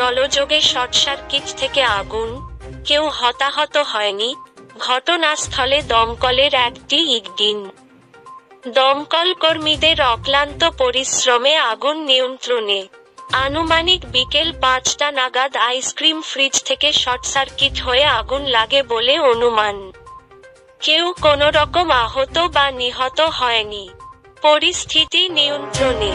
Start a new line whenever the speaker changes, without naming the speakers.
গোলযোগে short circuit থেকে আগুন, কেউ হতাহত হয়নি। ঘটনাস্থলে দমকলের একটি ইঞ্জিন। দমকল কর্মীদের অক্লান্ত পরিশ্রমে আগুন নিয়ন্ত্রণে। আনুমানিক বিকেল 5টা নাগাদ আইসক্রিম ফ্রিজ থেকে শর্ট সার্কিট হয়ে আগুন লাগে বলে অনুমান। কেউ কোনোরকম আহত বা নিহত হয়নি। পরিস্থিতি নিয়ন্ত্রণে।